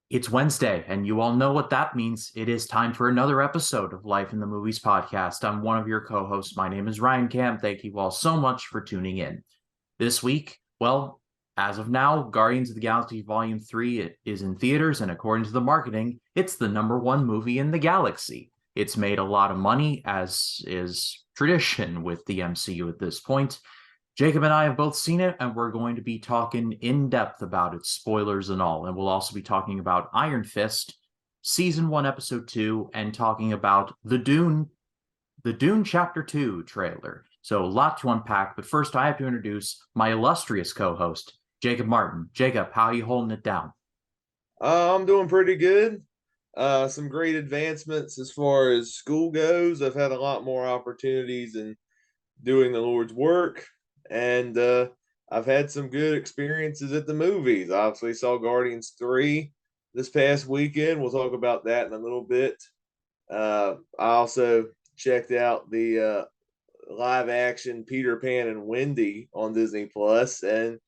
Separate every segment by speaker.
Speaker 1: It's Wednesday, and you all know what that means. It is time for another episode of Life in the Movies podcast. I'm one of your co hosts. My name is Ryan Cam. Thank you all so much for tuning in. This week, well, as of now, Guardians of the Galaxy Volume 3 is in theaters, and according to the marketing, it's the number one movie in the galaxy. It's made a lot of money, as is tradition with the MCU at this point. Jacob and I have both seen it, and we're going to be talking in depth about it, spoilers and all. And we'll also be talking about Iron Fist, Season 1, Episode 2, and talking about the Dune Chapter 2 trailer. So a lot to unpack, but first I have to introduce my illustrious co-host, Jacob Martin. Jacob, how are you holding it down?
Speaker 2: I'm doing pretty good. Some great advancements as far as school goes. I've had a lot more opportunities in doing the Lord's work, and I've had some good experiences at the movies. I obviously saw Guardians 3 this past weekend. We'll talk about that in a little bit. I also checked out the live action Peter Pan and Wendy on Disney Plus, and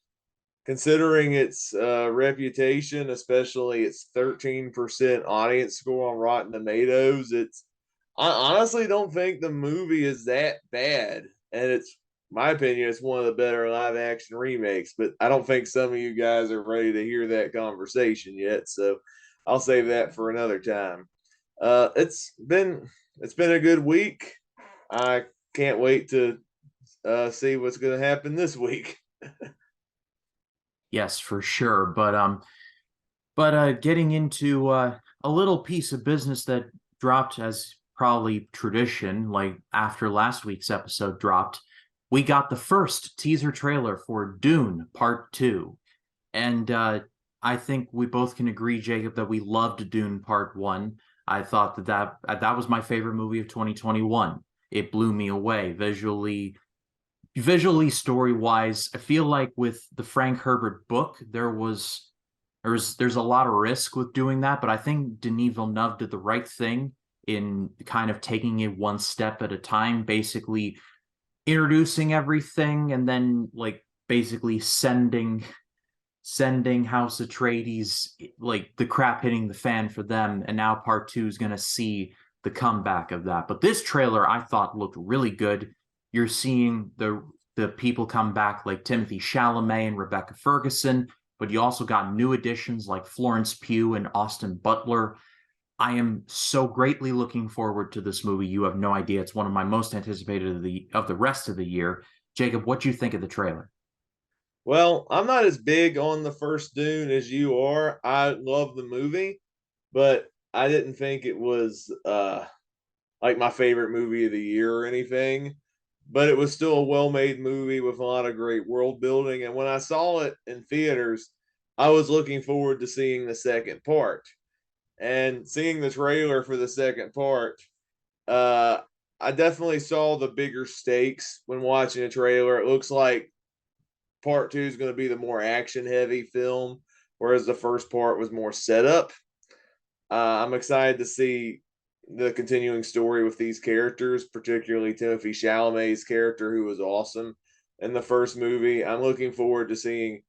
Speaker 2: considering its reputation, especially its 13% audience score on Rotten Tomatoes, I honestly don't think the movie is that bad, and it's my opinion, it's one of the better live action remakes. But I don't think some of you guys are ready to hear that conversation yet, so I'll save that for another time. It's been a good week. I can't wait to see what's going to happen this week.
Speaker 1: Yes, for sure. But getting into a little piece of business that dropped as probably tradition, like after last week's episode dropped, we got the first teaser trailer for Dune Part 2. And I think we both can agree, Jacob, that we loved Dune Part 1. I thought that was my favorite movie of 2021. It blew me away visually, story-wise. I feel like with the Frank Herbert book, there's a lot of risk with doing that, but I think Denis Villeneuve did the right thing in kind of taking it one step at a time, basically introducing everything and then like basically sending House Atreides like the crap hitting the fan for them, and now part two is going to see the comeback of that. But this trailer I thought looked really good. You're seeing the people come back like Timothy Chalamet and Rebecca Ferguson, but you also got new additions like Florence Pugh and Austin Butler. I am so greatly looking forward to this movie. You have no idea. It's one of my most anticipated of the rest of the year. Jacob, what do you think of the trailer?
Speaker 2: Well, I'm not as big on the first Dune as you are. I love the movie, but I didn't think it was like my favorite movie of the year or anything. But it was still a well-made movie with a lot of great world building. And when I saw it in theaters, I was looking forward to seeing the second part. And seeing the trailer for the second part, uh, I definitely saw the bigger stakes when watching the trailer. It looks like part two is going to be the more action heavy film, whereas the first part was more setup. I'm excited to see the continuing story with these characters, particularly Timothy Chalamet's character, who was awesome in the first movie. I'm looking forward to seeing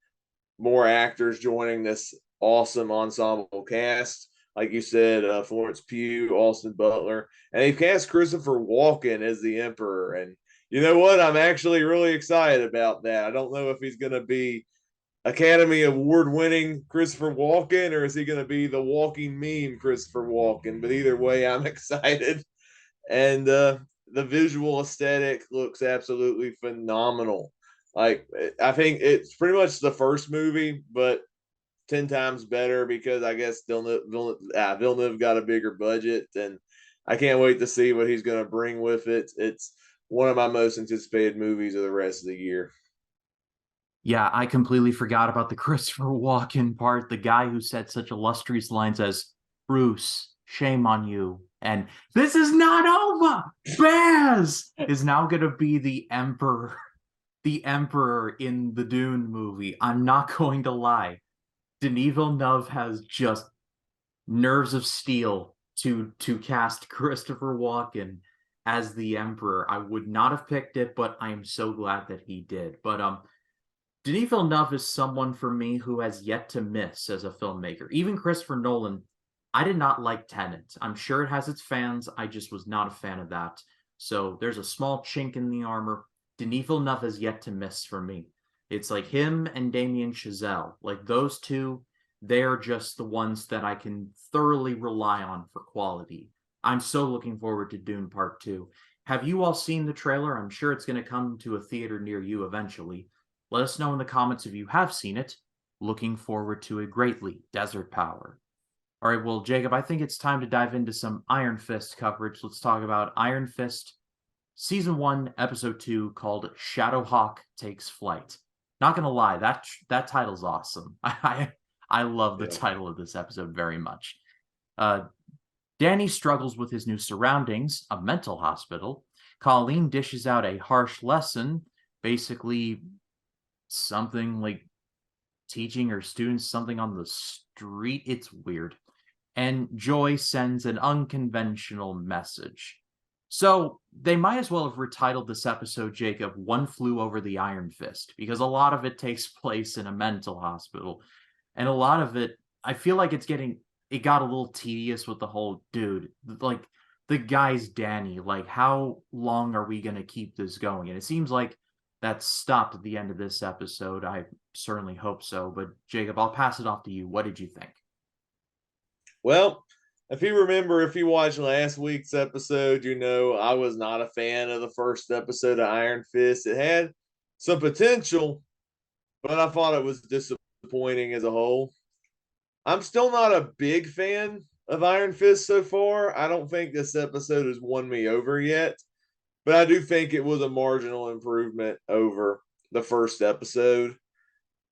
Speaker 2: more actors joining this awesome ensemble cast. Like you said, Florence Pugh, Austin Butler, and they've cast Christopher Walken as the Emperor. And you know what? I'm actually really excited about that. I don't know if he's going to be Academy Award winning Christopher Walken or is he going to be the walking meme Christopher Walken? But either way, I'm excited. And the visual aesthetic looks absolutely phenomenal. Like, I think it's pretty much the first movie, but 10 times better because I guess Villeneuve got a bigger budget. And I can't wait to see what he's going to bring with it. It's one of my most anticipated movies of the rest of the year.
Speaker 1: Yeah, I completely forgot about the Christopher Walken part, the guy who said such illustrious lines as, Bruce, shame on you. And this is not over. Baz is now going to be the emperor in the Dune movie. I'm not going to lie. Denis Villeneuve has just nerves of steel to cast Christopher Walken as the emperor. I would not have picked it, but I am so glad that he did. But Denis Villeneuve is someone for me who has yet to miss as a filmmaker. Even Christopher Nolan, I did not like Tenet. I'm sure it has its fans. I just was not a fan of that. So there's a small chink in the armor. Denis Villeneuve has yet to miss for me. It's like him and Damien Chazelle. Like those two, they're just the ones that I can thoroughly rely on for quality. I'm so looking forward to Dune Part 2. Have you all seen the trailer? I'm sure it's going to come to a theater near you eventually. Let us know in the comments if you have seen it. Looking forward to it greatly. Desert Power. All right, well, Jacob, I think it's time to dive into some Iron Fist coverage. Let's talk about Iron Fist Season 1, Episode 2, called Shadowhawk Takes Flight. Not gonna lie, that title's awesome. I love the
Speaker 2: Yeah.
Speaker 1: title of this episode very much. Uh, Danny struggles with his new surroundings, a mental hospital. Colleen dishes out a harsh lesson, basically something like teaching her students something on the street. It's weird. And Joy sends an unconventional message. So they might as well have retitled this episode, Jacob, One Flew Over the Iron Fist, because a lot of it takes place in a mental hospital. And a lot of it, I feel like it got a little tedious with the whole dude. Like, the guy's Danny. Like, how long are we going to keep this going? And it seems like that stopped at the end of this episode. I certainly hope so. But Jacob, I'll pass it off to you. What did you think?
Speaker 2: Well, if you remember, if you watched last week's episode, you know I was not a fan of the first episode of Iron Fist. It had some potential, but I thought it was disappointing as a whole. I'm still not a big fan of Iron Fist so far. I don't think this episode has won me over yet, but I do think it was a marginal improvement over the first episode.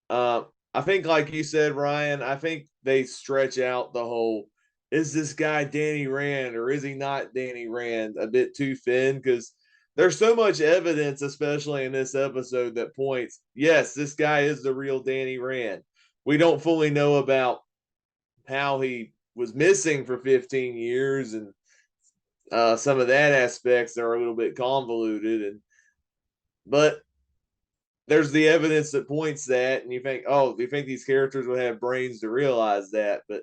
Speaker 2: Uh, I think, like you said, Ryan, I think they stretch out the whole is this guy Danny Rand or is he not Danny Rand a bit too thin because there's so much evidence, especially in this episode, that points yes, this guy is the real Danny Rand. We don't fully know about how he was missing for 15 years and some of that aspects are a little bit convoluted and but there's the evidence that points that, and you think, oh, do you think these characters would have brains to realize that? But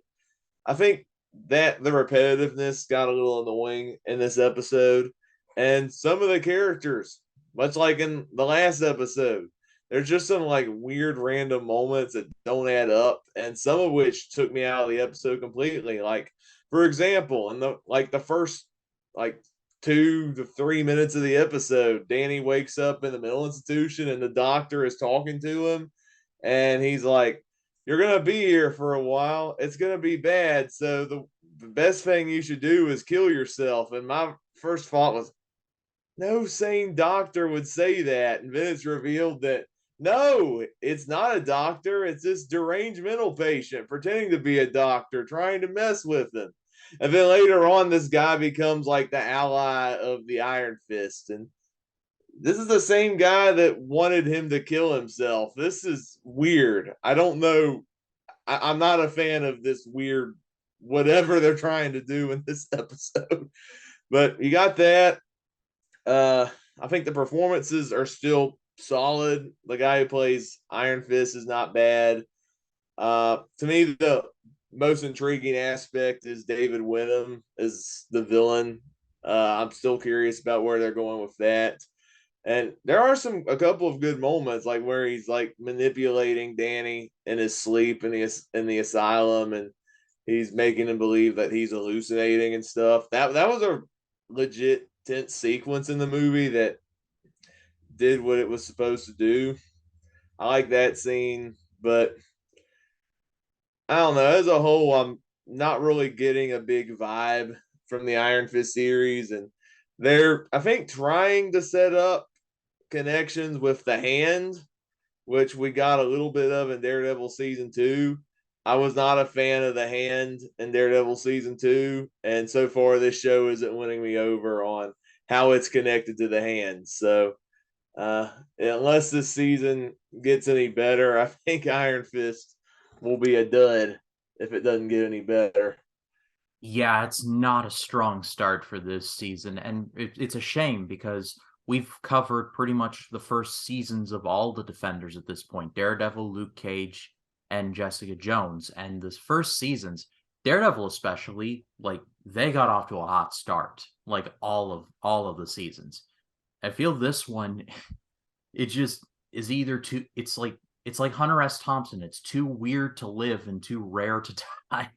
Speaker 2: I think that the repetitiveness got a little annoying in this episode, and some of the characters, much like in the last episode, there's just some like weird random moments that don't add up, and some of which took me out of the episode completely. Like, for example, in the first like 2 to 3 minutes of the episode, Danny wakes up in the mental institution and the doctor is talking to him, and he's like, "You're gonna be here for a while. It's gonna be bad. So the best thing you should do is kill yourself." And my first thought was, no sane doctor would say that. And then it's revealed that no, it's not a doctor. It's this deranged mental patient pretending to be a doctor, trying to mess with him. And then later on, this guy becomes like the ally of the Iron Fist. And this is the same guy that wanted him to kill himself. This is weird. I don't know. I'm not a fan of this weird whatever they're trying to do in this episode. But you got that. I think the performances are still solid. The guy who plays Iron Fist is not bad. To me, the most intriguing aspect is David Wenham as the villain. I'm still curious about where they're going with that. And there are a couple of good moments, like where he's like manipulating Danny in his sleep in the asylum, and he's making him believe that he's hallucinating and stuff. That was a legit tense sequence in the movie that did what it was supposed to do. I like that scene, but I don't know. As a whole, I'm not really getting a big vibe from the Iron Fist series, and they're I think trying to set up connections with the Hand, which we got a little bit of in Daredevil season 2. I was not a fan of the Hand in Daredevil season 2, and so far this show isn't winning me over on how it's connected to the Hand. So unless this season gets any better, I think Iron Fist will be a dud if it doesn't get any better.
Speaker 1: Yeah, it's not a strong start for this season, and it's a shame because we've covered pretty much the first seasons of all the Defenders at this point: Daredevil, Luke Cage, and Jessica Jones. And this first seasons, Daredevil especially, like they got off to a hot start, like all of the seasons. I feel this one, it just is either too. It's like Hunter S. Thompson. It's too weird to live and too rare to die.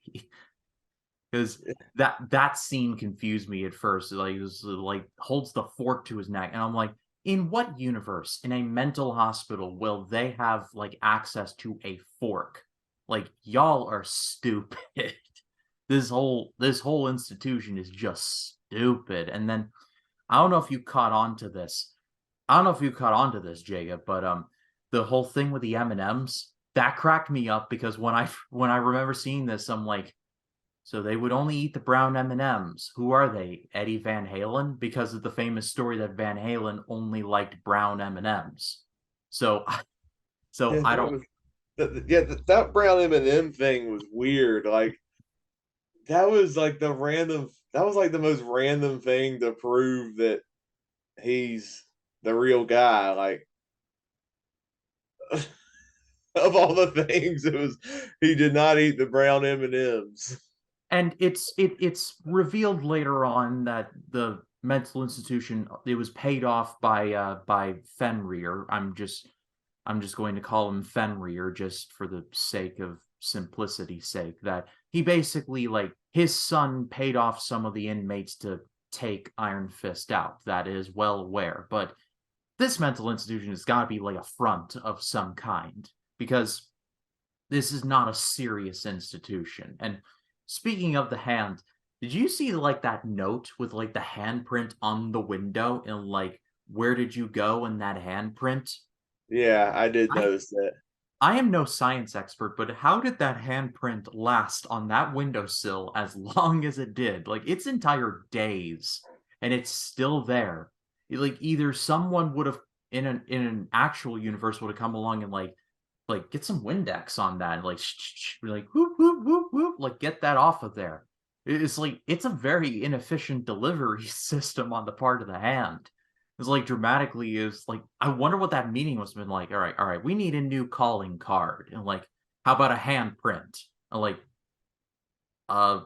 Speaker 1: Because that scene confused me at first. Like it was like holds the fork to his neck, and I'm like, in what universe, in a mental hospital, will they have like access to a fork? Like y'all are stupid. This whole institution is just stupid. And then I don't know if you caught on to this. I don't know if you caught on to this, Jacob, but the whole thing with the M&Ms that cracked me up because when I remember seeing this, I'm like, so they would only eat the brown M&Ms. Who are they? Eddie Van Halen? Because of the famous story that Van Halen only liked brown M&Ms. So, so
Speaker 2: Yeah,
Speaker 1: I
Speaker 2: that
Speaker 1: don't.
Speaker 2: was that brown M&M thing was weird. Like that was like the random. That was like the most random thing to prove that he's the real guy. Like of all the things, it was he did not eat the brown M&Ms.
Speaker 1: And it's revealed later on that the mental institution, it was paid off by Fenrir. I'm just going to call him Fenrir just for the sake of simplicity's sake, that he basically, like, his son paid off some of the inmates to take Iron Fist out. That is well aware. But this mental institution has got to be like a front of some kind because this is not a serious institution. And speaking of the hand, did you see like that note with like the handprint on the window and like where did you go in that handprint?
Speaker 2: Yeah, I did
Speaker 1: I
Speaker 2: notice that.
Speaker 1: I am no science expert, but how did that handprint last on that windowsill as long as it did? Like its entire days, and it's still there. Like either someone would have in an actual universe would have come along and like get some Windex on that, and like like whoop whoop whoop whoop, like get that off of there. It's like it's a very inefficient delivery system on the part of the hand. It's like dramatically is like I wonder what that meeting must have been like. All right, we need a new calling card, and like how about a handprint? And like uh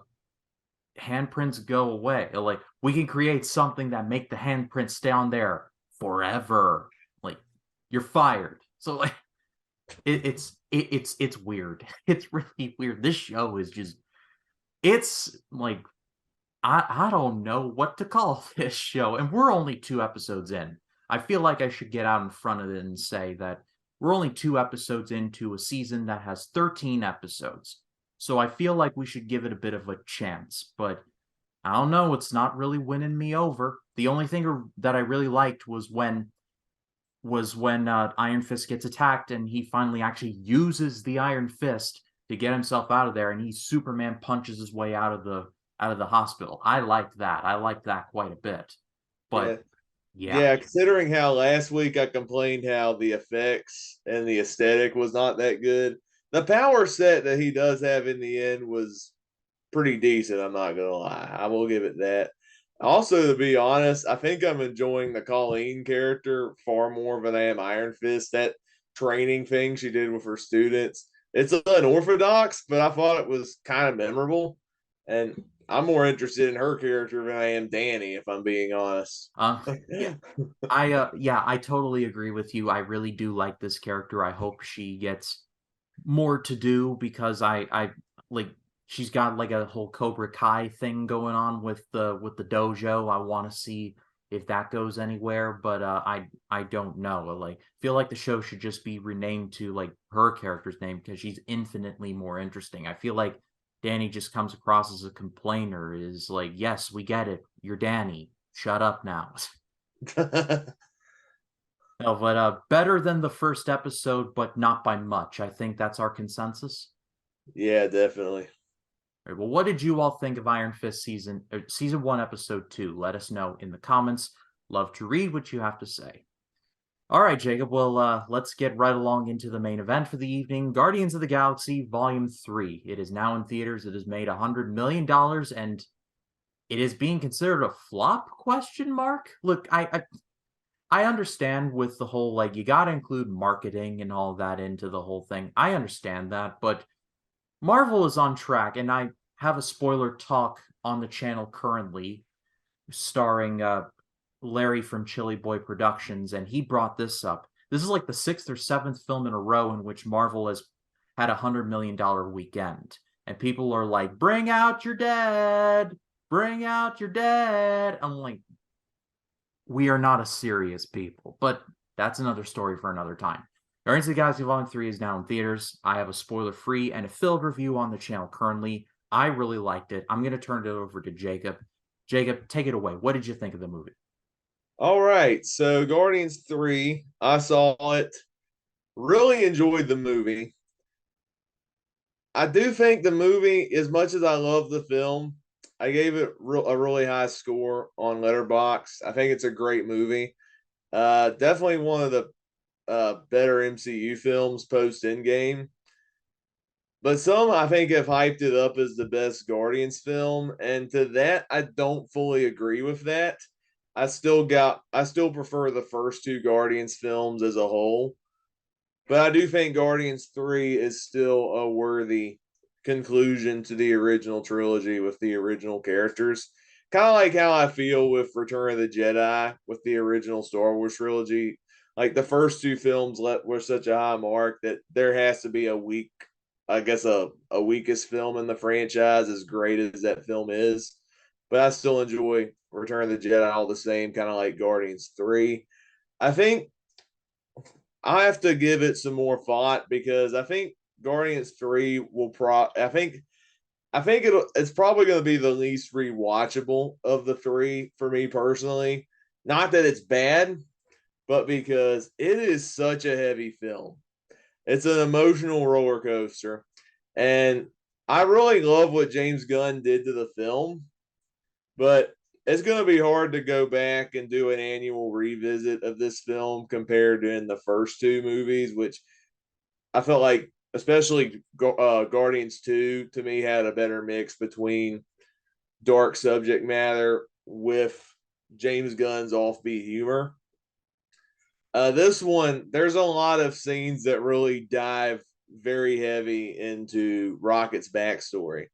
Speaker 1: handprints go away. And, like we can create something that make the handprints stay on there forever. Like you're fired. So like it's weird. It's really weird. This show is just it's like I don't know what to call this show, and we're only 2 episodes in. I feel like I should get out in front of it and say that we're only 2 episodes into a season that has 13 episodes. So I feel like we should give it a bit of a chance, but I don't know, it's not really winning me over. The only thing that I really liked was when Iron Fist gets attacked and he finally actually uses the Iron Fist to get himself out of there, and he Superman punches his way out of the hospital. I liked that. I liked that quite a bit.
Speaker 2: Yeah.
Speaker 1: But yeah,
Speaker 2: Yeah, considering how last week I complained how the effects and the aesthetic was not that good, the power set that he does have in the end was pretty decent. I'm not gonna lie, I will give it that. Also, to be honest, I think I'm enjoying the Colleen character far more than I am Iron Fist. That training thing she did with her students, it's unorthodox, but I thought it was kind of memorable. And I'm more interested in her character than I am Danny, if I'm being honest.
Speaker 1: yeah, I totally agree with you. I really do like this character. I hope she gets more to do because I like she's got like a whole Cobra Kai thing going on with the dojo. I want to see if that goes anywhere, but I don't know. Like feel like the show should just be renamed to like her character's name because she's infinitely more interesting. I feel like Danny just comes across as a complainer. Is like, yes, we get it. You're Danny. Shut up now. No, but better than the first episode, but not by much. I think that's our consensus.
Speaker 2: Yeah, definitely.
Speaker 1: All right, well, what did you all think of Iron Fist season 1, episode 2? Let us know in the comments. Love to read what you have to say. All right, Jacob. Well, let's get right along into the main event for the evening: Guardians of the Galaxy Volume 3. It is now in theaters. It has made $100 million, and it is being considered a flop? Question mark. Look, I understand with the whole, like, you got to include marketing and all that into the whole thing. I understand that, but Marvel is on track, and I have a spoiler talk on the channel currently, starring Larry from Chili Boy Productions, and he brought this up. This is like the sixth or seventh film in a row in which Marvel has had $100 million weekend, and people are like, "Bring out your dead, bring out your dead." I'm like, we are not a serious people, but that's another story for another time. Guardians of the Galaxy Volume 3 is now in theaters. I have a spoiler-free and a filled review on the channel currently. I really liked it. I'm going to turn it over to Jacob. Jacob, take it away. What did you think of the movie?
Speaker 2: All right, so Guardians 3, I saw it, really enjoyed the movie. I do think the movie, as much as I love the film, I gave it a really high score on Letterboxd. I think it's a great movie. Definitely one of the better MCU films post Endgame. But some I think have hyped it up as the best Guardians film, and to that I don't fully agree with that. I still prefer the first two Guardians films as a whole, but I do think Guardians 3 is still a worthy conclusion to the original trilogy with the original characters. Kind of like how I feel with Return of the Jedi with the original Star Wars trilogy. Like the first two films were such a high mark that there has to be a weak, I guess, a weakest film in the franchise, as great as that film is. But I still enjoy Return of the Jedi all the same, kind of like Guardians 3. I think I have to give it some more thought because I think Guardians 3 will I think it's probably going to be the least rewatchable of the three for me personally. Not that it's bad, but because it is such a heavy film. It's an emotional roller coaster. And I really love what James Gunn did to the film, but it's going to be hard to go back and do an annual revisit of this film compared to in the first two movies, which I felt like, especially Guardians 2, to me, had a better mix between dark subject matter with James Gunn's offbeat humor. This one, there's a lot of scenes that really dive very heavy into Rocket's backstory.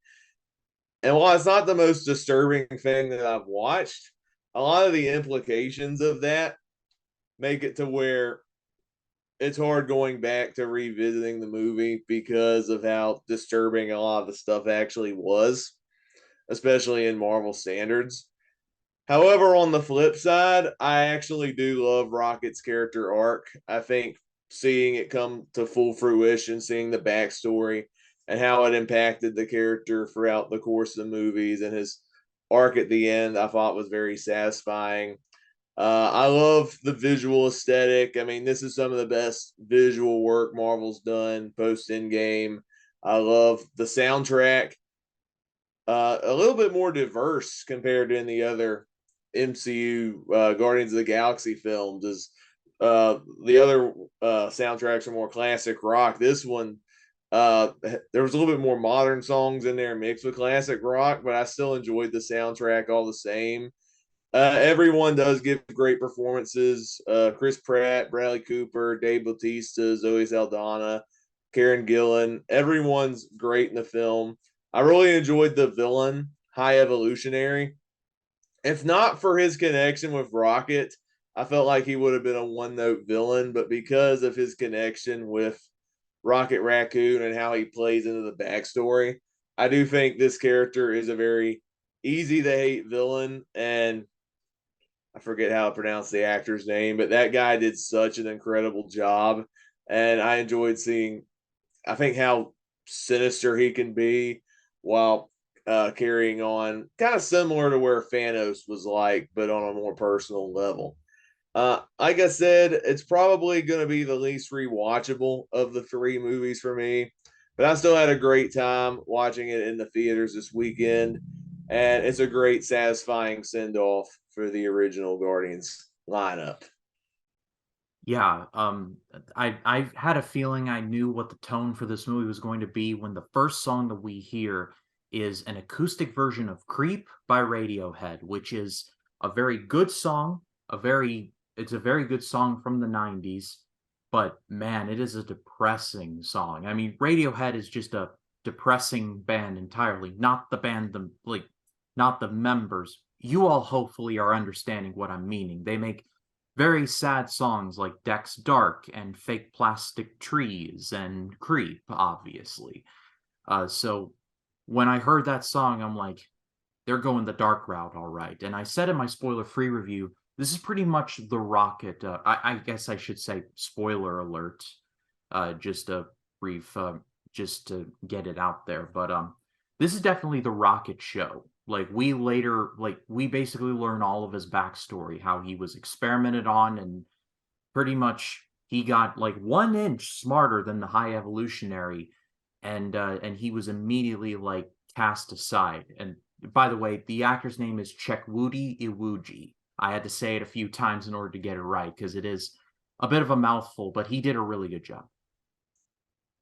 Speaker 2: And while it's not the most disturbing thing that I've watched, a lot of the implications of that make it to where it's hard going back to revisiting the movie because of how disturbing a lot of the stuff actually was, especially in Marvel standards. However, on the flip side, I actually do love Rocket's character arc. I think seeing it come to full fruition, seeing the backstory and how it impacted the character throughout the course of the movies and his arc at the end, I thought was very satisfying. I love the visual aesthetic. I mean, this is some of the best visual work Marvel's done post Endgame. I love the soundtrack. A little bit more diverse compared to in the other MCU Guardians of the Galaxy films. Is the other soundtracks are more classic rock. This one, there was a little bit more modern songs in there mixed with classic rock, but I still enjoyed the soundtrack all the same. Everyone does give great performances. Chris Pratt, Bradley Cooper, Dave Bautista, Zoe Saldana, Karen Gillan. Everyone's great in the film. I really enjoyed the villain, High Evolutionary. If not for his connection with Rocket, I felt like he would have been a one note villain. But because of his connection with Rocket Raccoon and how he plays into the backstory, I do think this character is a very easy to hate villain. And I forget how to pronounce the actor's name, but that guy did such an incredible job. And I enjoyed seeing, I think, how sinister he can be while carrying on, kind of similar to where Thanos was like, but on a more personal level. Like I said, it's probably going to be the least rewatchable of the three movies for me, but I still had a great time watching it in the theaters this weekend, and it's a great, satisfying send off for the original Guardians lineup.
Speaker 1: Yeah, I had a feeling I knew what the tone for this movie was going to be when the first song that we hear is an acoustic version of Creep by Radiohead, which is a very good song, a very It's a very good song from the 90s, but man, it is a depressing song. I mean, Radiohead is just a depressing band entirely, not the band them like not the members. You all hopefully are understanding what I'm meaning. They make very sad songs like Deck's Dark and Fake Plastic Trees and Creep, obviously. So when I heard that song, I'm like, they're going the dark route, all right. And I said in my spoiler-free review, this is pretty much the Rocket. I guess I should say spoiler alert. Just a brief, just to get it out there. But this is definitely the Rocket show. We basically learn all of his backstory, how he was experimented on, and pretty much he got like 1 inch smarter than the High Evolutionary, and he was immediately like cast aside. And by the way, the actor's name is Chekwudi Iwuji. I had to say it a few times in order to get it right because it is a bit of a mouthful, but he did a really good job.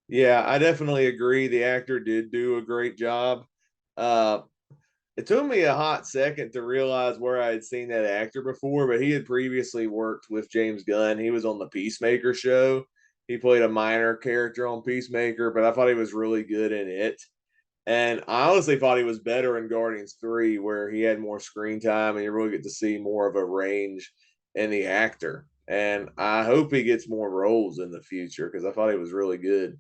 Speaker 2: Yeah, I definitely agree. The actor did do a great job. Uh, it took me a hot second to realize where I had seen that actor before, but he had previously worked with James Gunn. He was on the Peacemaker show. He played a minor character on Peacemaker, but I thought he was really good in it. And I honestly thought he was better in Guardians 3, where he had more screen time and you really get to see more of a range in the actor. And I hope he gets more roles in the future because I thought he was really good.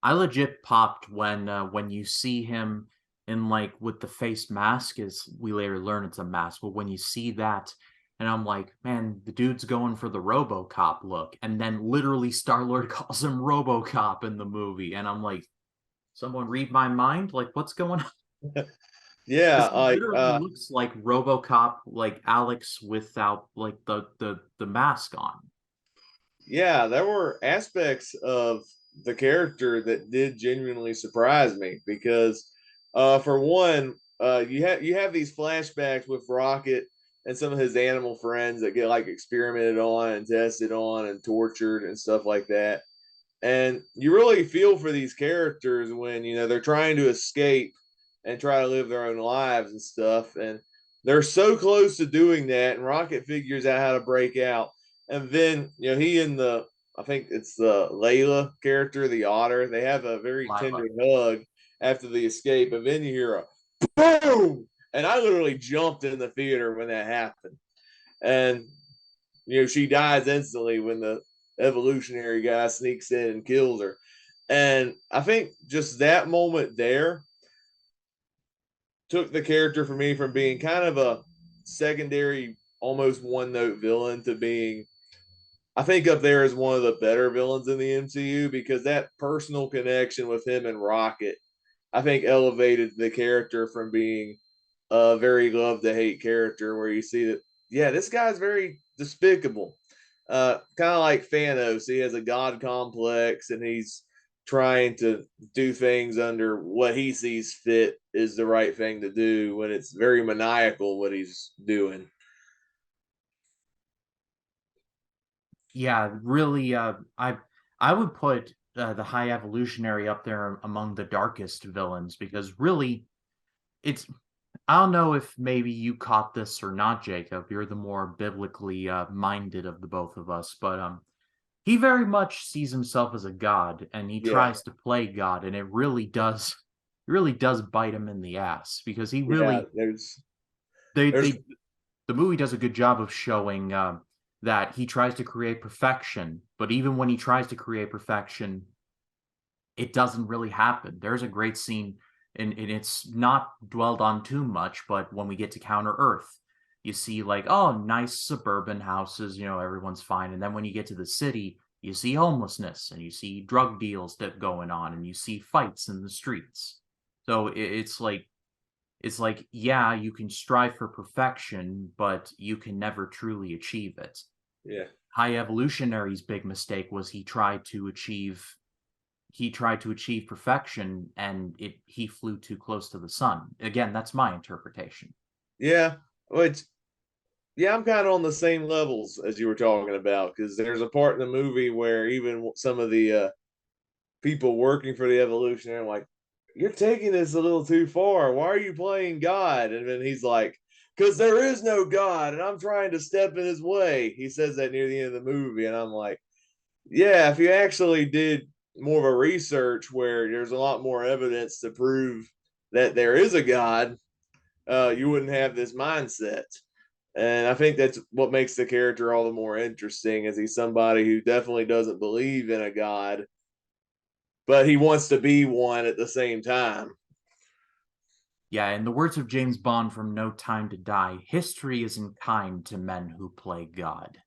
Speaker 1: I legit popped when you see him in like with the face mask, as we later learn it's a mask, but when you see that, and I'm like, man, the dude's going for the RoboCop look, and then literally Star-Lord calls him RoboCop in the movie, and I'm like, someone read my mind? Like, what's going on?
Speaker 2: Yeah,
Speaker 1: Because he literally looks like RoboCop, like Alex without like the mask on.
Speaker 2: yeah, there were aspects of the character that did genuinely surprise me because, for one, you have these flashbacks with Rocket and some of his animal friends that get like experimented on and tested on and tortured and stuff like that. And you really feel for these characters when they're trying to escape and try to live their own lives and stuff, and they're so close to doing that, and Rocket figures out how to break out. And then he and the I think it's the Layla character, the otter, they have a very
Speaker 1: Lila.
Speaker 2: tender hug after the escape, and then you hear a boom, and I literally jumped in the theater when that happened. And she dies instantly when the evolutionary guy sneaks in and kills her. And I think just that moment there took the character for me from being kind of a secondary, almost one note villain to being, I think, up there as one of the better villains in the MCU because that personal connection with him and Rocket, I think, elevated the character from being a very love to hate character where you see that, yeah, this guy's very despicable. Kind of like Thanos. He has a god complex and he's trying to do things under what he sees fit is the right thing to do when it's very maniacal what he's doing.
Speaker 1: Yeah, really. I would put the High Evolutionary up there among the darkest villains because really, it's. I don't know if maybe you caught this or not, Jacob. You're the more biblically minded of the both of us, but he very much sees himself as a god, and he
Speaker 2: Yeah.
Speaker 1: tries to play God, and it really does bite him in the ass because he
Speaker 2: Yeah.
Speaker 1: really
Speaker 2: There's
Speaker 1: they the movie does a good job of showing that he tries to create perfection, but even when he tries to create perfection, it doesn't really happen. There's a great scene, and it's not dwelled on too much, but when we get to Counter Earth, you see like, oh, nice suburban houses, everyone's fine. And then when you get to the city, you see homelessness and you see drug deals that going on and you see fights in the streets. So it's like, yeah, you can strive for perfection, but you can never truly achieve it.
Speaker 2: yeah.
Speaker 1: High Evolutionary's big mistake was he tried to achieve perfection and he flew too close to the sun. Again, that's my interpretation.
Speaker 2: Yeah. Which, yeah, I'm kind of on the same levels as you were talking about because there's a part in the movie where even some of the people working for the evolutionary like, you're taking this a little too far. Why are you playing God? And then he's like, because there is no God, and I'm trying to step in his way. He says that near the end of the movie, and I'm like, yeah, if you actually did more of a research where there's a lot more evidence to prove that there is a God, you wouldn't have this mindset. And I think that's what makes the character all the more interesting, is he's somebody who definitely doesn't believe in a God, but he wants to be one at the same time.
Speaker 1: Yeah, in the words of James Bond from No Time to Die, history isn't kind to men who play God.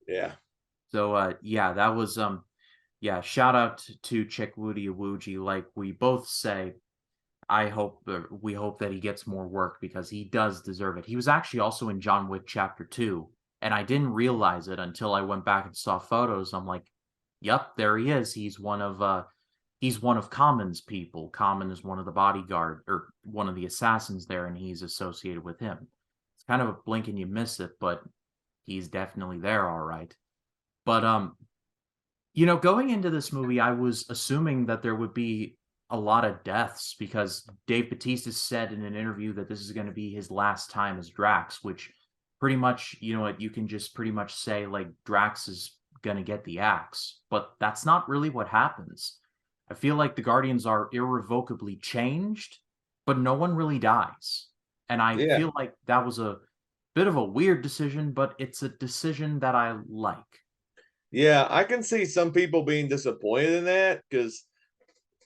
Speaker 2: Yeah.
Speaker 1: So yeah, that was yeah, shout out to Chickwoody Awuji. Like we both say, we hope that he gets more work because he does deserve it. He was actually also in John Wick Chapter 2, and I didn't realize it until I went back and saw photos. I'm like, "Yep, there he is. He's one of Common's people. Common is one of the bodyguard or one of the assassins there, and he's associated with him. It's kind of a blink and you miss it, but he's definitely there, all right." But going into this movie, I was assuming that there would be a lot of deaths because Dave Bautista said in an interview that this is going to be his last time as Drax, which pretty much, what you can just pretty much say like Drax is going to get the axe, but that's not really what happens. I feel like the Guardians are irrevocably changed, but no one really dies. And I
Speaker 2: Yeah.
Speaker 1: feel like that was a bit of a weird decision, but it's a decision that I like.
Speaker 2: Yeah. I can see some people being disappointed in that because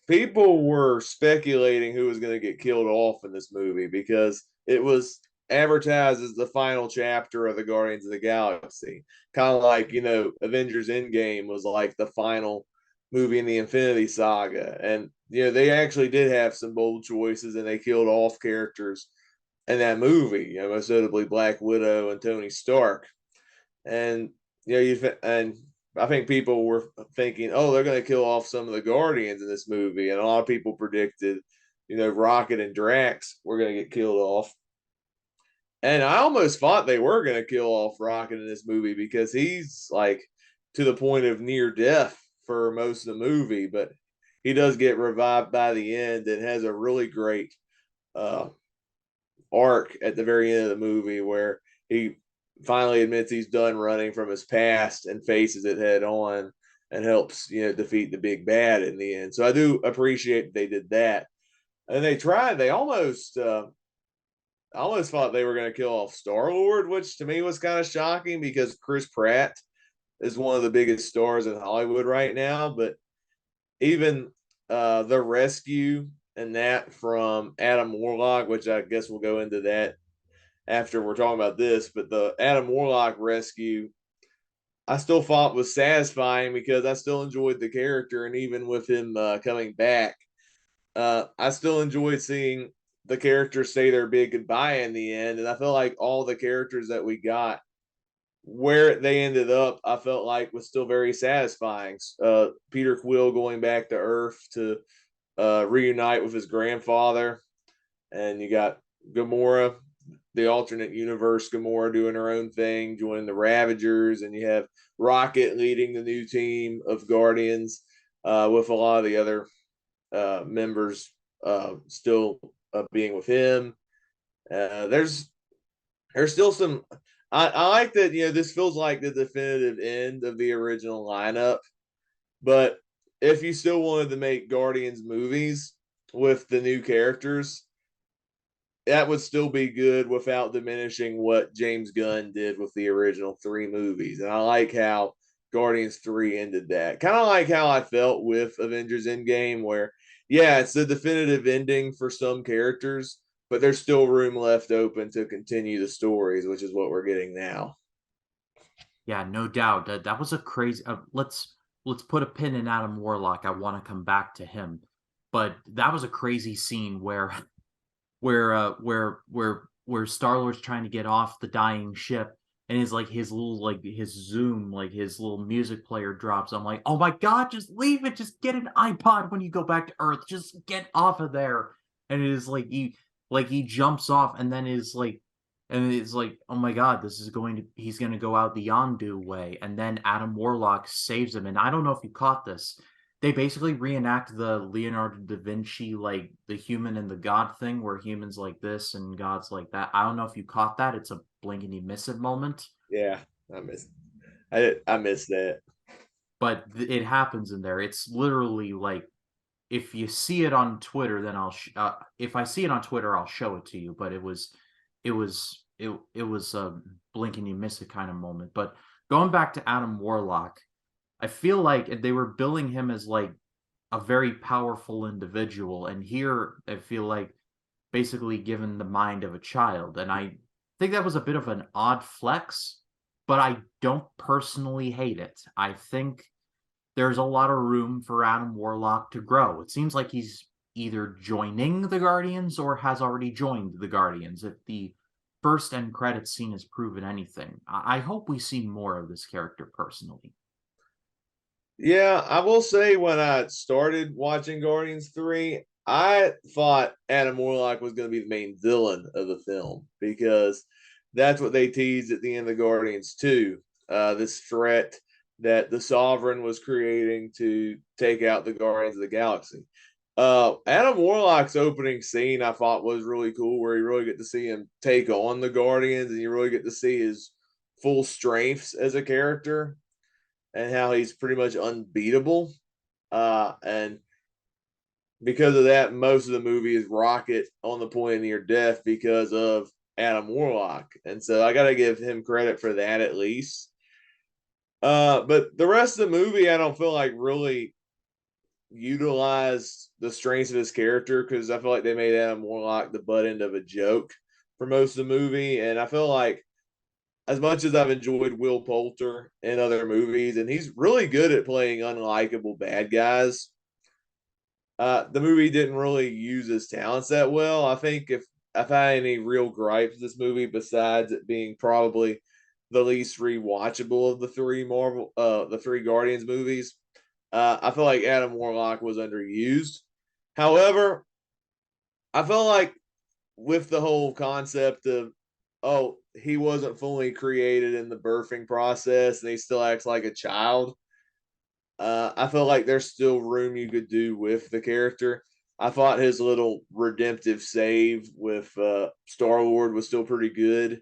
Speaker 2: people were speculating who was going to get killed off in this movie because it was advertised as the final chapter of the Guardians of the Galaxy. Kind of like, Avengers Endgame was like the final movie in the Infinity Saga. And, they actually did have some bold choices and they killed off characters in that movie, most notably Black Widow and Tony Stark. And, and I think people were thinking, oh, they're going to kill off some of the Guardians in this movie. And a lot of people predicted, Rocket and Drax were going to get killed off. And I almost thought they were going to kill off Rocket in this movie because he's like to the point of near death for most of the movie. But he does get revived by the end and has a really great uh, arc at the very end of the movie where he finally admits he's done running from his past and faces it head on and helps defeat the big bad in the end. So I do appreciate that they did that. And they almost thought they were going to kill off Star Lord, which to me was kind of shocking because Chris Pratt is one of the biggest stars in Hollywood right now. But even the rescue and that from Adam Warlock, which I guess we'll go into that after we're talking about this, but the Adam Warlock rescue, I still thought was satisfying because I still enjoyed the character, and even with him coming back, I still enjoyed seeing the characters say their big goodbye in the end, and I feel like all the characters that we got, where they ended up, I felt like was still very satisfying. Peter Quill going back to Earth to reunite with his grandfather, and you got Gamora, the alternate universe Gamora doing her own thing, joining the Ravagers, and you have Rocket leading the new team of Guardians with a lot of the other members still being with him. There's still some. I like that. This feels like the definitive end of the original lineup. But if you still wanted to make Guardians movies with the new characters, that would still be good without diminishing what James Gunn did with the original three movies. And I like how Guardians 3 ended that. Kind of like how I felt with Avengers Endgame, where, yeah, it's the definitive ending for some characters, but there's still room left open to continue the stories, which is what we're getting now.
Speaker 1: Yeah, no doubt. That was a crazy. Let's put a pin in Adam Warlock. I want to come back to him, but that was a crazy scene where where Star Lord's trying to get off the dying ship, and his zoom, like his little music player drops. I'm like, oh my god, just leave it. Just get an iPod when you go back to Earth. Just get off of there. And it is like he jumps off, and then is like and it's like, oh my god, he's going to go out the Yondu way. And then Adam Warlock saves him. And I don't know if you caught this. they basically reenact the Leonardo da Vinci, like the human and the god thing, where humans like this and gods like that. I don't know if you caught that. It's a blink and you miss it moment,
Speaker 2: Yeah, I miss I miss that.
Speaker 1: but it happens in there. It's literally like if you see it on Twitter, then if I see it on Twitter, I'll show it to you. But it was a blink and you miss it kind of moment. But going back to Adam Warlock, I feel like they were billing him as like a very powerful individual, and here I feel like basically given the mind of a child, and I think that was a bit of an odd flex, but I don't personally hate it. I think there's a lot of room for Adam Warlock to grow. It seems like he's either joining the Guardians or has already joined the Guardians. If the first end credits scene has proven anything, I hope we see more of this character personally.
Speaker 2: Yeah, I will say when I started watching Guardians 3, I thought Adam Warlock was going to be the main villain of the film because that's what they teased at the end of Guardians 2. This threat that the Sovereign was creating to take out the Guardians of the Galaxy. Adam Warlock's opening scene I thought was really cool, where you really get to see him take on the Guardians and you really get to see his full strengths as a character and how he's pretty much unbeatable. And because of that, most of the movie is Rocket on the point of near death because of Adam Warlock. And so I got to give him credit for that at least. But the rest of the movie, I don't feel like really utilized the strengths of his character because I feel like they made Adam Warlock the butt end of a joke for most of the movie. And I feel like as much as I've enjoyed Will Poulter in other movies, and he's really good at playing unlikable bad guys, the movie didn't really use his talents that well. I think if I had any real gripes with this movie, besides it being probably the least rewatchable of the three Guardians movies, I feel like Adam Warlock was underused. However, I felt like with the whole concept of he wasn't fully created in the birthing process and he still acts like a child. I feel like there's still room you could do with the character. I thought his little redemptive save with Star Lord was still pretty good.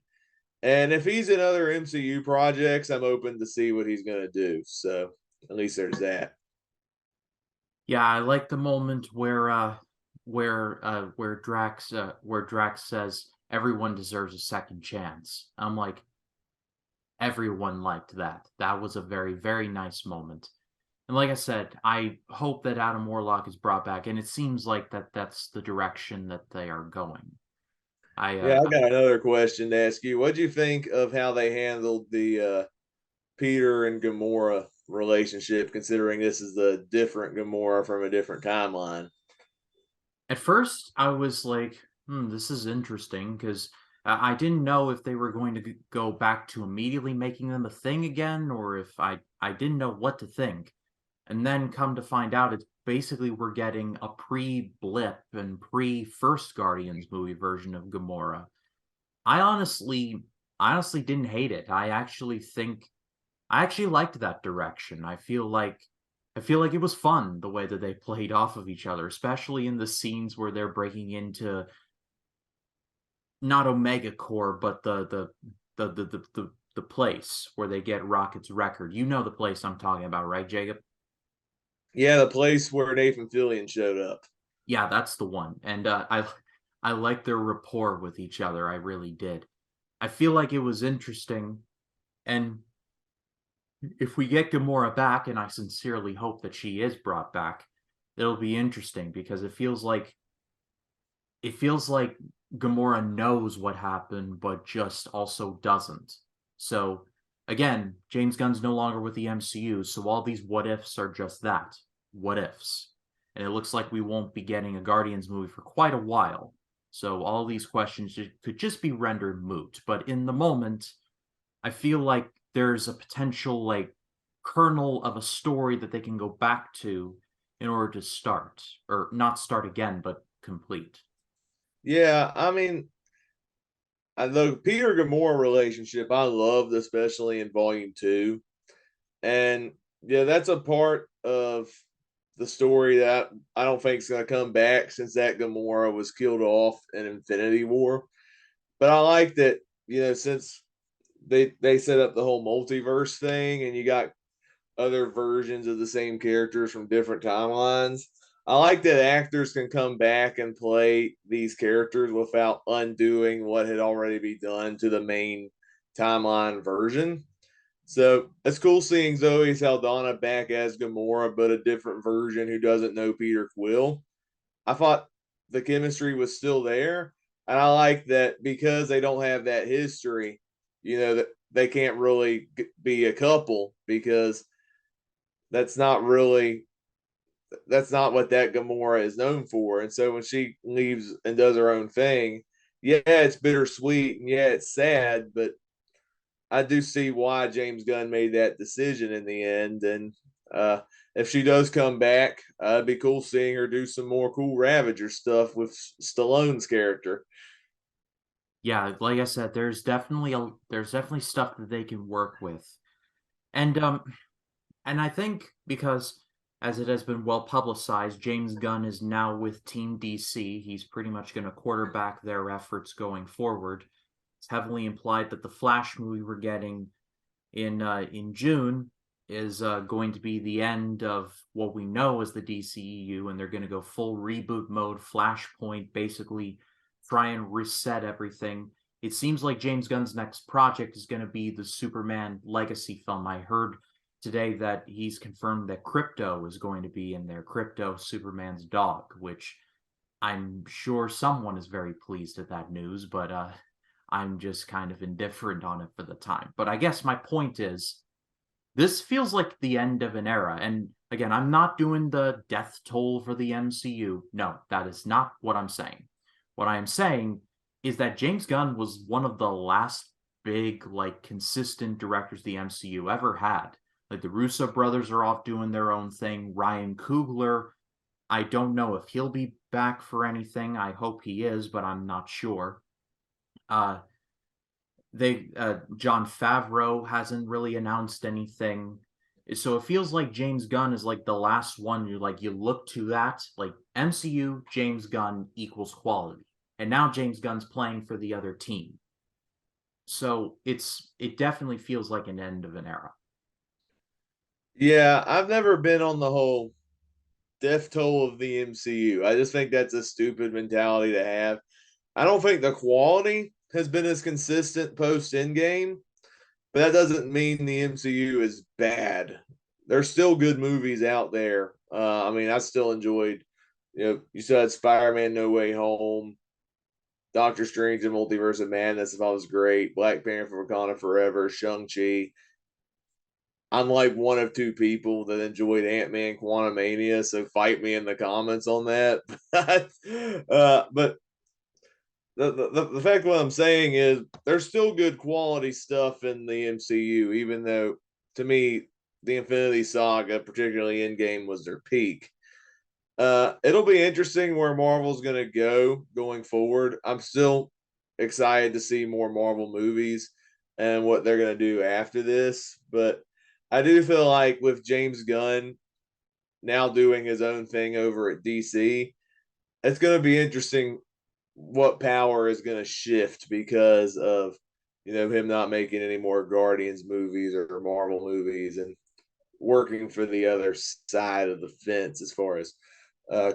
Speaker 2: And if he's in other MCU projects, I'm open to see what he's going to do. So at least there's that.
Speaker 1: Yeah, I like the moment where Drax says everyone deserves a second chance. I'm like, everyone liked that. That was a very, very nice moment. And like I said, I hope that Adam Warlock is brought back, and it seems like that's the direction that they are going. I
Speaker 2: Yeah, I got another question to ask you. What do you think of how they handled the Peter and Gamora relationship, considering this is a different Gamora from a different timeline?
Speaker 1: At first I was like, this is interesting because I didn't know if they were going to go back to immediately making them a thing again, or if I didn't know what to think. And then come to find out, it's basically we're getting a pre-blip and pre-first Guardians movie version of Gamora. I honestly didn't hate it. I actually liked that direction. I feel like it was fun the way that they played off of each other, especially in the scenes where they're breaking into not Omega Core, but the place where they get Rocket's record. You know the place I'm talking about, right, Jacob?
Speaker 2: Yeah, the place where Nathan Fillion showed up.
Speaker 1: Yeah, that's the one. And I like their rapport with each other. I really did. I feel like it was interesting, and if we get Gamora back, and I sincerely hope that she is brought back, it'll be interesting because it feels like Gamora knows what happened, but just also doesn't. So again, James Gunn's no longer with the MCU, so all these what ifs are just that, what ifs. And it looks like we won't be getting a Guardians movie for quite a while. So all these questions could just be rendered moot. But in the moment, I feel like there's a potential like kernel of a story that they can go back to in order to start, or not start again, but complete.
Speaker 2: Yeah, I mean, the Peter Gamora relationship I loved, especially in Volume 2. And yeah, that's a part of the story that I don't think is going to come back since that Gamora was killed off in Infinity War. But I like that, since they set up the whole multiverse thing and you got other versions of the same characters from different timelines. I like that actors can come back and play these characters without undoing what had already been done to the main timeline version. So it's cool seeing Zoe Saldana back as Gamora, but a different version who doesn't know Peter Quill. I thought the chemistry was still there, and I like that because they don't have that history. That they can't really be a couple because that's not really that's not what that Gamora is known for. And so when she leaves and does her own thing, yeah, it's bittersweet and yeah, it's sad, but I do see why James Gunn made that decision in the end. And if she does come back, it'd be cool seeing her do some more cool Ravager stuff with Stallone's character.
Speaker 1: Yeah, like I said, there's definitely stuff that they can work with. And I think because as it has been well publicized, James Gunn is now with Team DC. He's pretty much going to quarterback their efforts going forward. It's heavily implied that the Flash movie we're getting in June is going to be the end of what we know as the DCEU, and they're going to go full reboot mode, Flashpoint, basically try and reset everything. It seems like James Gunn's next project is going to be the Superman legacy film. I heard today that he's confirmed that Crypto is going to be in there. Crypto, Superman's dog, which I'm sure someone is very pleased at that news, but I'm just kind of indifferent on it for the time. But I guess my point is this feels like the end of an era. And again, I'm not doing the death toll for the MCU. No, that is not what I'm saying. What I am saying is that James Gunn was one of the last big, like, consistent directors the MCU ever had. Like, the Russo brothers are off doing their own thing. Ryan Coogler, I don't know if he'll be back for anything. I hope he is, but I'm not sure. Uh, they John Favreau hasn't really announced anything. So it feels like James Gunn is like the last one you look to that like MCU James Gunn equals quality. And now James Gunn's playing for the other team. So it definitely feels like an end of an era.
Speaker 2: Yeah, I've never been on the whole death toll of the MCU. I just think that's a stupid mentality to have. I don't think the quality has been as consistent post Endgame, but that doesn't mean the MCU is bad. There's still good movies out there. I mean, I still enjoyed, you said Spider Man No Way Home, Doctor Strange and Multiverse of Madness, if I was great, Black Panther Wakanda Forever, Shang-Chi. I'm like one of two people that enjoyed Ant Man Quantumania, so fight me in the comments on that. But the fact what I'm saying is there's still good quality stuff in the MCU, even though to me the Infinity Saga, particularly Endgame, was their peak. It'll be interesting where Marvel's going to go going forward. I'm still excited to see more Marvel movies and what they're going to do after this, but I do feel like with James Gunn now doing his own thing over at DC, it's going to be interesting what power is going to shift because of him not making any more Guardians movies or Marvel movies and working for the other side of the fence as far as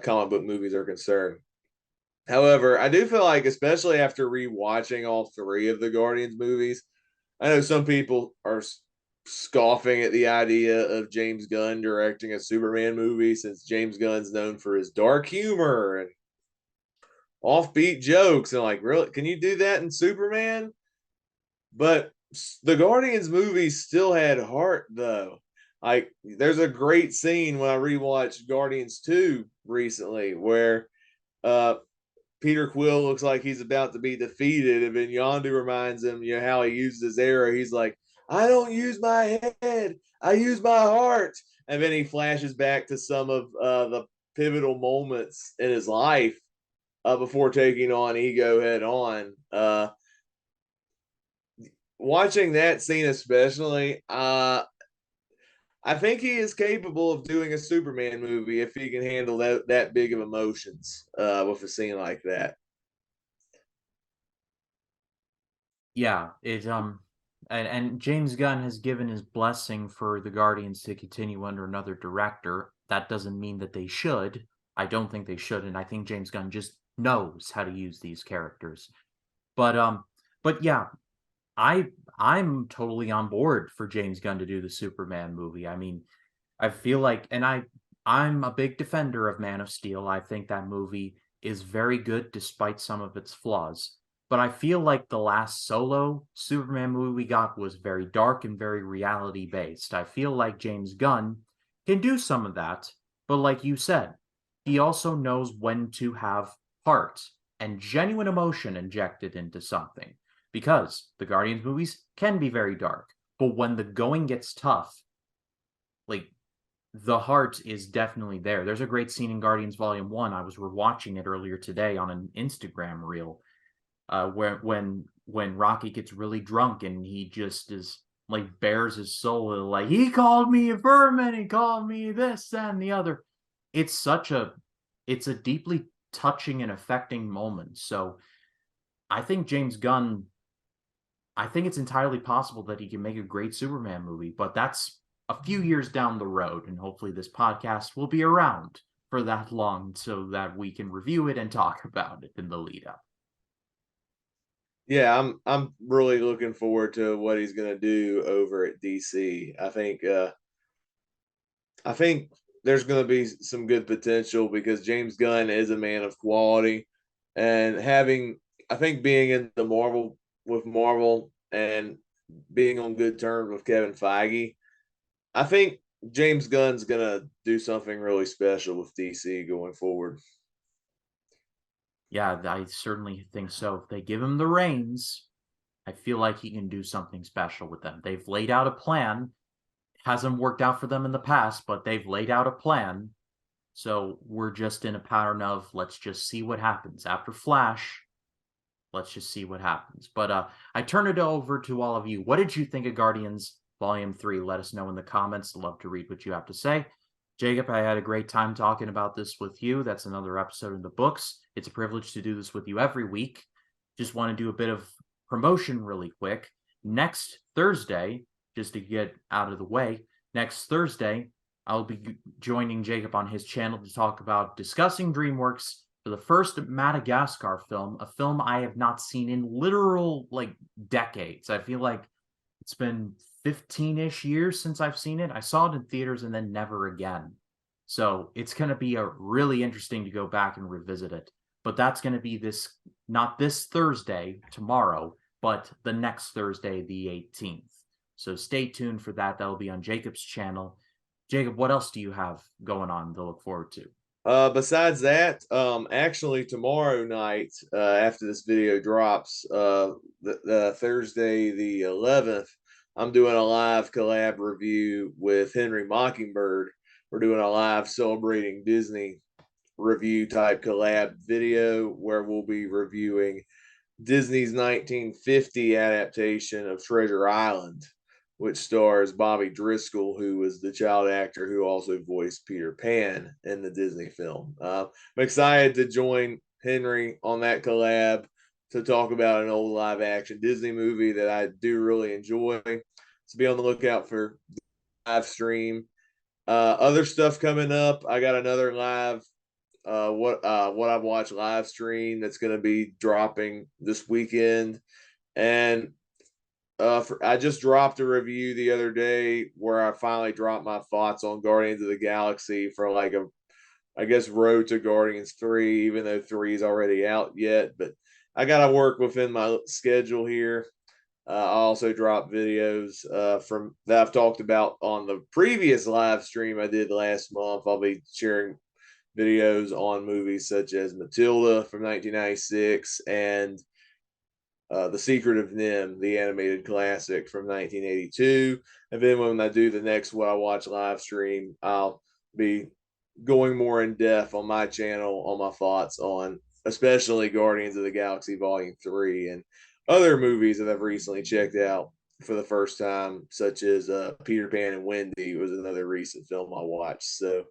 Speaker 2: comic book movies are concerned. However, I do feel like, especially after rewatching all three of the Guardians movies, I know some people are scoffing at the idea of James Gunn directing a Superman movie since James Gunn's known for his dark humor and offbeat jokes. And like, really, can you do that in Superman? But the Guardians movies still had heart, though. Like, there's a great scene when I rewatched Guardians 2 recently where uh, Peter Quill looks like he's about to be defeated, and then Yondu reminds him, how he used his arrow. He's like, "I don't use my head, I use my heart." And then he flashes back to some of the pivotal moments in his life before taking on Ego head on. Watching that scene, especially, I think he is capable of doing a Superman movie if he can handle that big of emotions with a scene like that.
Speaker 1: Yeah, and James Gunn has given his blessing for the Guardians to continue under another director. That doesn't mean that they should. I don't think they should, and I think James Gunn just knows how to use these characters. But but yeah, I I'm totally on board for James Gunn to do the Superman movie. I mean, I feel like, and I'm a big defender of Man of Steel. I think that movie is very good despite some of its flaws. But I feel like the last solo Superman movie we got was very dark and very reality based. I feel like James Gunn can do some of that, but like you said, he also knows when to have heart and genuine emotion injected into something. Because the Guardians movies can be very dark, but when the going gets tough, like the heart is definitely there. There's a great scene in Guardians Volume 1. I was rewatching it earlier today on an Instagram reel, where when Rocky gets really drunk and he just is like bears his soul, like he called me a vermin, he called me this and the other. It's such a it's a deeply touching and affecting moment. So I think James Gunn, I think it's entirely possible that he can make a great Superman movie, but that's a few years down the road, and hopefully this podcast will be around for that long so that we can review it and talk about it in the lead up.
Speaker 2: Yeah, I'm really looking forward to what he's going to do over at DC. I think there's going to be some good potential because James Gunn is a man of quality, and having I think being in the Marvel with Marvel and being on good terms with Kevin Feige, I think James Gunn's going to do something really special with DC going forward.
Speaker 1: Yeah, I certainly think so. If they give him the reins, I feel like he can do something special with them. They've laid out a plan. Hasn't worked out for them in the past, but they've laid out a plan. So we're just in a pattern of let's just see what happens. After Flash, let's just see what happens. But I turn it over to all of you. What did you think of Guardians Volume 3? Let us know in the comments. I'd love to read what you have to say. Jacob, I had a great time talking about this with you. That's another episode in the books. It's a privilege to do this with you every week. Just want to do a bit of promotion really quick. Next Thursday, just to get out of the way, next Thursday, I'll be joining Jacob on his channel to talk about discussing DreamWorks for the first Madagascar film, a film I have not seen in literal like decades. I feel like it's been 15-ish years since I've seen it. I saw it in theaters and then never again. So it's going to be a really interesting to go back and revisit it. But that's going to be this, not this Thursday, tomorrow, but the next Thursday, the 18th. So stay tuned for that. That'll be on Jacob's channel. Jacob, what else do you have going on to look forward to?
Speaker 2: Besides that, actually tomorrow night, after this video drops, the Thursday the 11th, I'm doing a live collab review with Henry Mockingbird. We're doing a live celebrating Disney review type collab video where we'll be reviewing Disney's 1950 adaptation of Treasure Island, which stars Bobby Driscoll, who was the child actor who also voiced Peter Pan in the Disney film. I'm excited to join Henry on that collab to talk about an old live action Disney movie that I do really enjoy. So be on the lookout for the live stream. Other stuff coming up. I got another live what I've watched live stream that's going to be dropping this weekend, and I just dropped a review the other day where I finally dropped my thoughts on Guardians of the Galaxy for like a, I guess, road to Guardians 3, even though 3 is already out yet. But I got to work within my schedule here. I also dropped videos from that I've talked about on the previous live stream I did last month. I'll be sharing videos on movies such as Matilda from 1996 and The Secret of Nim, the animated classic from 1982. And then when I do the next What I Watch live stream, I'll be going more in depth on my channel on my thoughts on especially Guardians of the Galaxy Volume 3 and other movies that I've recently checked out for the first time, such as Peter Pan and Wendy was another recent film I watched. So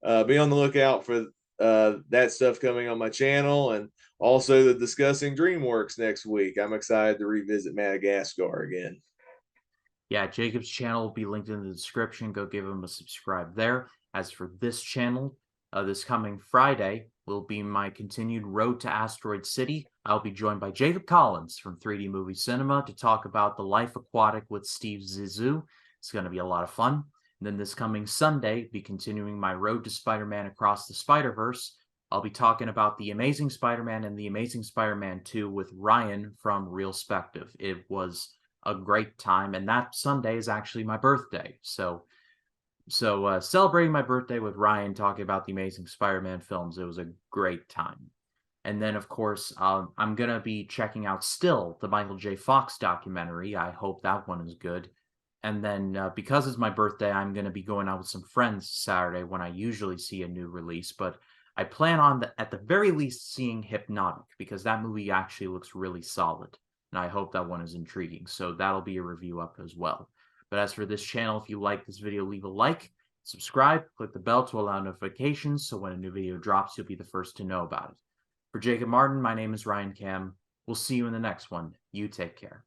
Speaker 2: be on the lookout for that stuff coming on my channel, and also the Discussing DreamWorks next week. I'm excited to revisit Madagascar again.
Speaker 1: Yeah, Jacob's channel will be linked in the description. Go give him a subscribe there. As for this channel, this coming Friday will be my continued road to Asteroid City. I'll be joined by Jacob Collins from 3D Movie Cinema to talk about The Life Aquatic with Steve Zissou. It's going to be a lot of fun. And then this coming Sunday, be continuing my road to Spider-Man Across the Spider-Verse. I'll be talking about The Amazing Spider-Man and The Amazing Spider-Man 2 with Ryan from Real Spective. It was a great time, and that Sunday is actually my birthday. So celebrating my birthday with Ryan, talking about the Amazing Spider-Man films, it was a great time. And then, of course, I'm gonna be checking out still the Michael J. Fox documentary. I hope that one is good. And then, because it's my birthday, I'm gonna be going out with some friends Saturday when I usually see a new release. But I plan on at the very least seeing Hypnotic, because that movie actually looks really solid, and I hope that one is intriguing. So that'll be a review up as well. But as for this channel, if you like this video, leave a like, subscribe, click the bell to allow notifications so when a new video drops, you'll be the first to know about it. For Jacob Martin, my name is Ryan Cam. We'll see you in the next one. You take care.